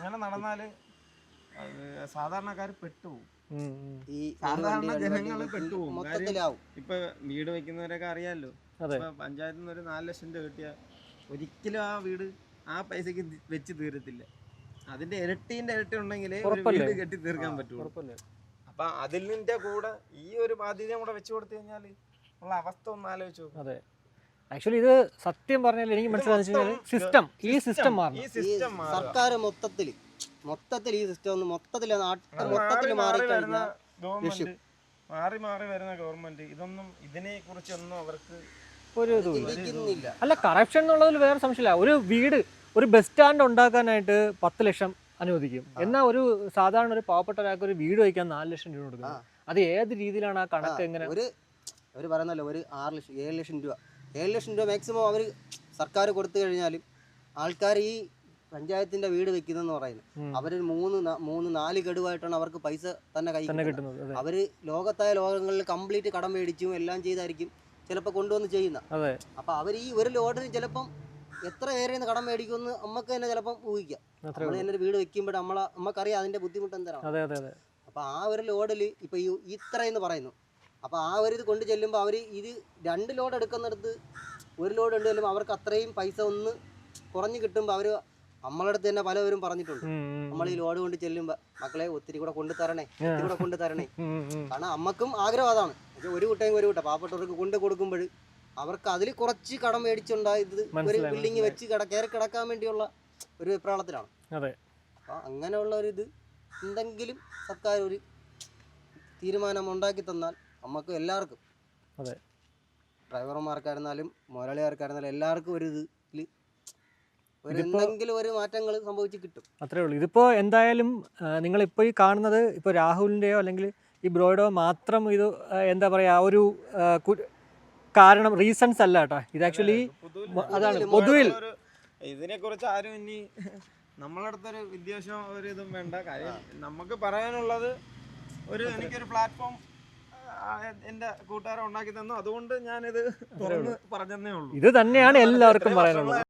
അങ്ങനെ നടന്നാല് സാധാരണക്കാർ പെട്ടുപോകും. ഈ സാധാരണ ജനങ്ങള് പെട്ടുപോകും. ഇപ്പൊ വീട് വെക്കുന്നവരൊക്കെ അറിയാലോ, ഇപ്പൊ പഞ്ചായത്തിൽ നിന്ന് ഒരു 4 ലക്ഷം രൂപ കിട്ടിയ ഒരിക്കലും ആ വീട് ആ പൈസക്ക് വെച്ച് തീരത്തില്ല. അതിന്റെ ഇരട്ടി ഉണ്ടെങ്കിൽ വീട് കെട്ടി തീർക്കാൻ പറ്റുള്ളൂ. അപ്പൊ അതിന്റെ കൂടെ ഈ ഒരു ബാധ്യത കൂടെ വെച്ചു കൊടുത്തു കഴിഞ്ഞാൽ ഉള്ള അവസ്ഥ ഒന്ന് ആലോചിച്ചു. അതെ, ആക്ച്വലി ഇത് സത്യം പറഞ്ഞാൽ എനിക്ക് മനസ്സിലായി സിസ്റ്റം മാറണം. സർക്കാർ മൊത്തത്തിൽ ഈ സിസ്റ്റം ഒന്ന് മൊത്തത്തിൽ മാറി വരുന്ന ഗവൺമെന്റ് ഇതിനെ കുറിച്ചൊന്നും അവർക്ക് ഒരു ഇതുമില്ല. അല്ല, കറപ്ഷൻ എന്നുള്ളതിൽ വേറെ സംശയമില്ല. ഒരു ബസ് സ്റ്റാൻഡ് ഉണ്ടാക്കാനായിട്ട് 10 ലക്ഷം അനുവദിക്കും, എന്നാൽ ഒരു സാധാരണ ഒരു പാവപ്പെട്ട ഒരാൾക്ക് ഒരു വീട് വയ്ക്കാൻ 4 ലക്ഷം രൂപ കൊടുക്കുന്നത്. അത് ഏത് രീതിയിലാണ് ആ കണക്ക്? എങ്ങനെ അവർ പറയുന്നല്ലോ, ഒരു 7 ലക്ഷം രൂപ മാക്സിമം അവർ സർക്കാർ കൊടുത്തു കഴിഞ്ഞാലും ആൾക്കാർ ഈ പഞ്ചായത്തിന്റെ വീട് വെക്കുന്നെന്ന് പറയുന്നത് അവര് 3-4 ഗഡുവായിട്ടാണ് അവർക്ക് പൈസ തന്നെ കൈ കിട്ടുന്നത്. അവര് ലോകങ്ങളിൽ കംപ്ലീറ്റ് കടം മേടിച്ചും എല്ലാം ചെയ്തായിരിക്കും ചിലപ്പോൾ കൊണ്ടുവന്ന് ചെയ്യുന്ന. അപ്പൊ അവർ ഈ ഒരു ലോഡിന് ചിലപ്പം എത്ര പേരെ കടം മേടിക്കുമെന്ന് നമുക്ക് തന്നെ ചിലപ്പം ഊഹിക്കാം. നമ്മൾ തന്നെ ഒരു വീട് വെക്കുമ്പോൾ നമുക്കറിയാം അതിന്റെ ബുദ്ധിമുട്ട് എന്താണ്. അപ്പൊ ആ ഒരു ലോഡിൽ ഇപ്പൊ ഇത്ര എന്ന് പറയുന്നു. അപ്പൊ ആ ഒരു ഇത് കൊണ്ട് ചെല്ലുമ്പോൾ അവർ ഇത് 2 ലോഡ് എടുക്കുന്നിടത്ത് 1 ലോഡ് ഉണ്ട് ചെല്ലുമ്പോൾ അവർക്ക് അത്രയും പൈസ ഒന്ന് കുറഞ്ഞു കിട്ടുമ്പോൾ അവര് നമ്മളെ അടുത്ത് തന്നെ പലവരും പറഞ്ഞിട്ടുണ്ട്, നമ്മൾ ഈ ലോഡ് കൊണ്ട് ചെല്ലുമ്പോൾ മക്കളെ ഒത്തിരി കൂടെ കൊണ്ടുതരണേ. കാരണം അമ്മക്കും ആഗ്രഹം അതാണ്. ഒരു കൂട്ടം പാവപ്പെട്ടവർക്ക് കൊണ്ട് കൊടുക്കുമ്പോൾ അവർക്ക് അതിൽ കുറച്ച് കടം മേടിച്ചുണ്ടായത് ഒരു ബിൽഡിങ് വെച്ച് കയറി കിടക്കാൻ വേണ്ടിയുള്ള ഒരു വെപ്രാളത്തിലാണ്. അപ്പൊ അങ്ങനെയുള്ള ഒരു ഇത് എന്തെങ്കിലും സർക്കാർ ഒരു തീരുമാനം ഉണ്ടാക്കി തന്നാൽ നമുക്ക് എല്ലാവർക്കും, ഡ്രൈവർമാർക്കായിരുന്നാലും മുതലാളിമാർക്കായിരുന്നാലും എല്ലാവർക്കും ഒരു ഇതിൽ എന്തെങ്കിലും ഒരു മാറ്റങ്ങൾ സംഭവിച്ച് കിട്ടും. അത്രേ ഉള്ളൂ. ഇതിപ്പോൾ എന്തായാലും നിങ്ങളിപ്പോൾ ഈ കാണുന്നത് ഇപ്പോൾ രാഹുലിൻ്റെയോ അല്ലെങ്കിൽ ഈ ബ്രോയുടെയോ മാത്രം ഇത് എന്താ പറയുക ഒരു കാരണം റീസൺസ് അല്ല കേട്ടോ. ഇത് ആക്ച്വലി അതാണ് പൊതുവിൽ ഇതിനെക്കുറിച്ച് ആരും ഇനി നമ്മളടുത്തൊരു വിദ്വേഷം ഒരു ഇതും വേണ്ട. കാര്യം നമുക്ക് പറയാനുള്ളത് എനിക്കൊരു പ്ലാറ്റ്ഫോം എന്റെ കൂട്ടുകാരെ ഉണ്ടാക്കി തന്നു, അതുകൊണ്ട് ഞാനിത് തുറന്ന് പറഞ്ഞതേ ഉള്ളൂ. ഇത് തന്നെയാണ് എല്ലാവർക്കും പറയാനുള്ളത്.